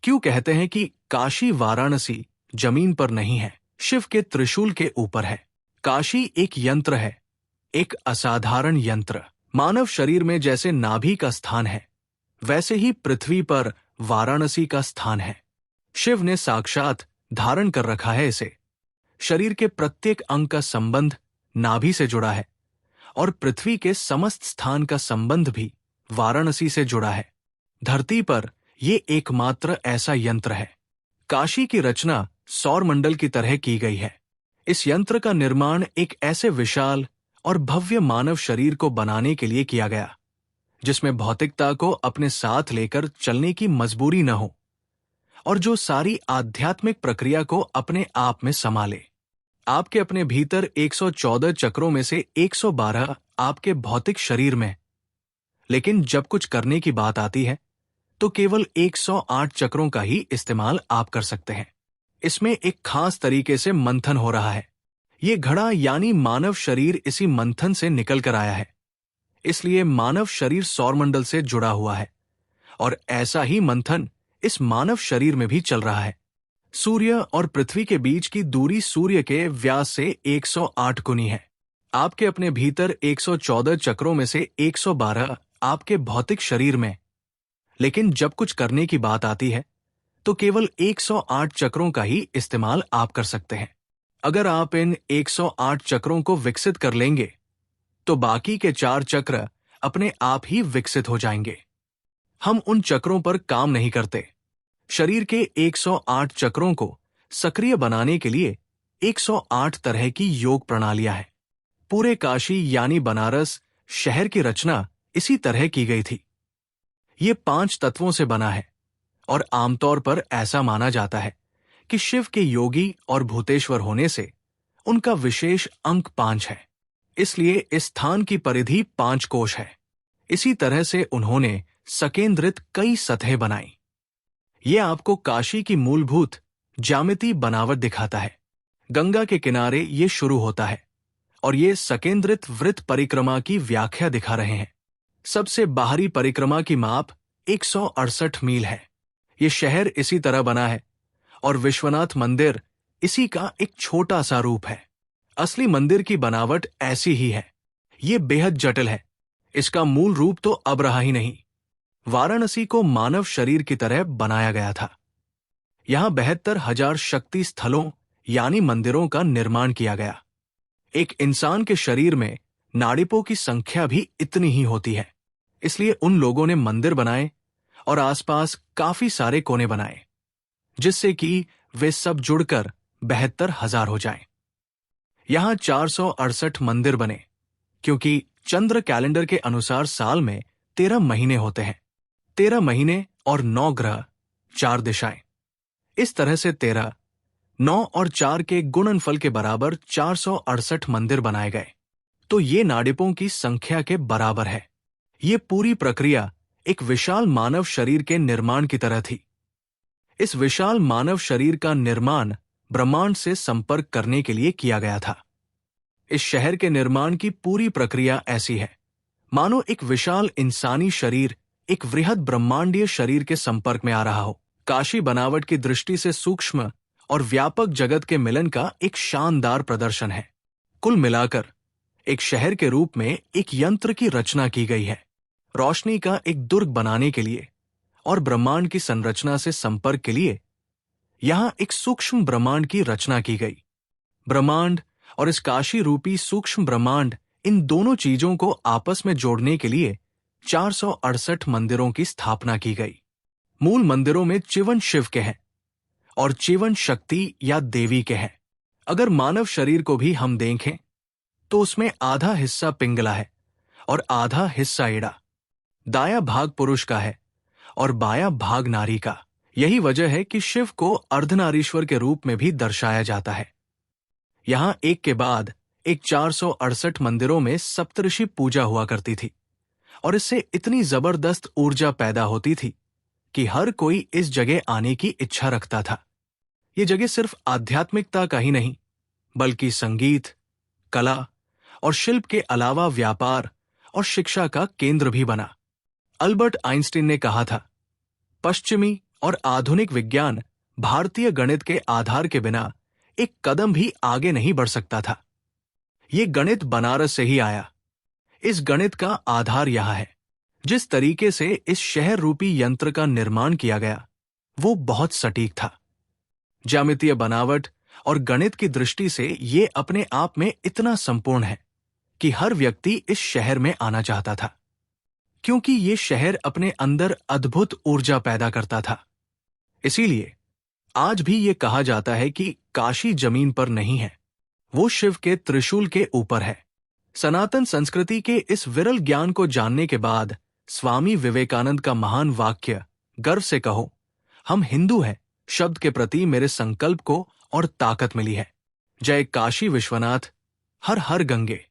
क्यों कहते हैं कि काशी वाराणसी जमीन पर नहीं है, शिव के त्रिशूल के ऊपर है। काशी एक यंत्र है, एक असाधारण यंत्र। मानव शरीर में जैसे नाभि का स्थान है, वैसे ही पृथ्वी पर वाराणसी का स्थान है। शिव ने साक्षात धारण कर रखा है इसे। शरीर के प्रत्येक अंग का संबंध नाभि से जुड़ा है और पृथ्वी के समस्त स्थान का संबंध भी वाराणसी से जुड़ा है। धरती पर ये एकमात्र ऐसा यंत्र है। काशी की रचना सौरमंडल की तरह की गई है। इस यंत्र का निर्माण एक ऐसे विशाल और भव्य मानव शरीर को बनाने के लिए किया गया, जिसमें भौतिकता को अपने साथ लेकर चलने की मजबूरी न हो और जो सारी आध्यात्मिक प्रक्रिया को अपने आप में संभाले। आपके अपने भीतर 114 चक्रों में से 112 आपके भौतिक शरीर में, लेकिन जब कुछ करने की बात आती है तो केवल 108 चक्रों का ही इस्तेमाल आप कर सकते हैं। इसमें एक खास तरीके से मंथन हो रहा है। ये घड़ा यानी मानव शरीर इसी मंथन से निकल कर आया है, इसलिए मानव शरीर सौरमंडल से जुड़ा हुआ है और ऐसा ही मंथन इस मानव शरीर में भी चल रहा है। सूर्य और पृथ्वी के बीच की दूरी सूर्य के व्यास से 108 गुनी है। आपके अपने भीतर 114 चक्रों में से 112 आपके भौतिक शरीर में, लेकिन जब कुछ करने की बात आती है तो केवल 108 चक्रों का ही इस्तेमाल आप कर सकते हैं। अगर आप इन 108 चक्रों को विकसित कर लेंगे तो बाकी के 4 चक्र अपने आप ही विकसित हो जाएंगे। हम उन चक्रों पर काम नहीं करते। शरीर के 108 चक्रों को सक्रिय बनाने के लिए 108 तरह की योग प्रणालियां हैं। पूरे काशी यानी बनारस शहर की रचना इसी तरह की गई थी। ये 5 तत्वों से बना है और आमतौर पर ऐसा माना जाता है कि शिव के योगी और भूतेश्वर होने से उनका विशेष अंक 5 है, इसलिए इस स्थान की परिधि 5 कोश है। इसी तरह से उन्होंने सकेंद्रित कई सतहें बनाई। ये आपको काशी की मूलभूत ज्यामिति बनावट दिखाता है। गंगा के किनारे ये शुरू होता है और ये सकेंद्रित वृत्त परिक्रमा की व्याख्या दिखा रहे हैं। सबसे बाहरी परिक्रमा की माप 168 मील है। ये शहर इसी तरह बना है और विश्वनाथ मंदिर इसी का एक छोटा सा रूप है। असली मंदिर की बनावट ऐसी ही है। ये बेहद जटिल है। इसका मूल रूप तो अब रहा ही नहीं। वाराणसी को मानव शरीर की तरह बनाया गया था। यहां 72,000 शक्ति स्थलों यानी मंदिरों का निर्माण किया गया। एक इंसान के शरीर में नाड़िपों की संख्या भी इतनी ही होती है, इसलिए उन लोगों ने मंदिर बनाए और आसपास काफी सारे कोने बनाए, जिससे कि वे सब जुड़कर 72,000 हो जाएं। यहां 468 मंदिर बने, क्योंकि चंद्र कैलेंडर के अनुसार साल में 13 महीने होते हैं। 13 महीने और 9 ग्रह, 4 दिशाएं। इस तरह से 13, 9 और 4 के गुणनफल के बराबर 468 मंदिर बनाए गए। तो ये नाड़िपों की संख्या के बराबर है। ये पूरी प्रक्रिया एक विशाल मानव शरीर के निर्माण की तरह थी। इस विशाल मानव शरीर का निर्माण ब्रह्मांड से संपर्क करने के लिए किया गया था। इस शहर के निर्माण की पूरी प्रक्रिया ऐसी है, मानो एक विशाल इंसानी शरीर एक वृहद ब्रह्मांडीय शरीर के संपर्क में आ रहा हो। काशी बनावट की दृष्टि से सूक्ष्म और व्यापक जगत के मिलन का एक शानदार प्रदर्शन है। कुल मिलाकर एक शहर के रूप में एक यंत्र की रचना की गई है, रोशनी का एक दुर्ग बनाने के लिए और ब्रह्मांड की संरचना से संपर्क के लिए। यहां एक सूक्ष्म ब्रह्मांड की रचना की गई। ब्रह्मांड और इस काशी रूपी सूक्ष्म ब्रह्मांड, इन दोनों चीजों को आपस में जोड़ने के लिए 468 मंदिरों की स्थापना की गई। मूल मंदिरों में चिवन शिव के हैं और चिवन शक्ति या देवी के हैं। अगर मानव शरीर को भी हम देखें तो उसमें आधा हिस्सा पिंगला है और आधा हिस्सा एड़ा। दाया भाग पुरुष का है और बाया भाग नारी का। यही वजह है कि शिव को अर्धनारीश्वर के रूप में भी दर्शाया जाता है। यहां एक के बाद एक 468 मंदिरों में सप्तऋषि पूजा हुआ करती थी और इससे इतनी जबरदस्त ऊर्जा पैदा होती थी कि हर कोई इस जगह आने की इच्छा रखता था। ये जगह सिर्फ आध्यात्मिकता का ही नहीं, बल्कि संगीत, कला और शिल्प के अलावा व्यापार और शिक्षा का केंद्र भी बना। अल्बर्ट आइंस्टीन ने कहा था, पश्चिमी और आधुनिक विज्ञान भारतीय गणित के आधार के बिना एक कदम भी आगे नहीं बढ़ सकता था। ये गणित बनारस से ही आया। इस गणित का आधार यह है, जिस तरीके से इस शहर रूपी यंत्र का निर्माण किया गया वो बहुत सटीक था। ज्यामितीय बनावट और गणित की दृष्टि से ये अपने आप में इतना संपूर्ण है कि हर व्यक्ति इस शहर में आना चाहता था, क्योंकि ये शहर अपने अंदर अद्भुत ऊर्जा पैदा करता था। इसीलिए आज भी ये कहा जाता है कि काशी जमीन पर नहीं है, वो शिव के त्रिशूल के ऊपर है। सनातन संस्कृति के इस विरल ज्ञान को जानने के बाद स्वामी विवेकानंद का महान वाक्य गर्व से कहो, हम हिंदू हैं, शब्द के प्रति मेरे संकल्प को और ताकत मिली है। जय काशी विश्वनाथ, हर हर गंगे।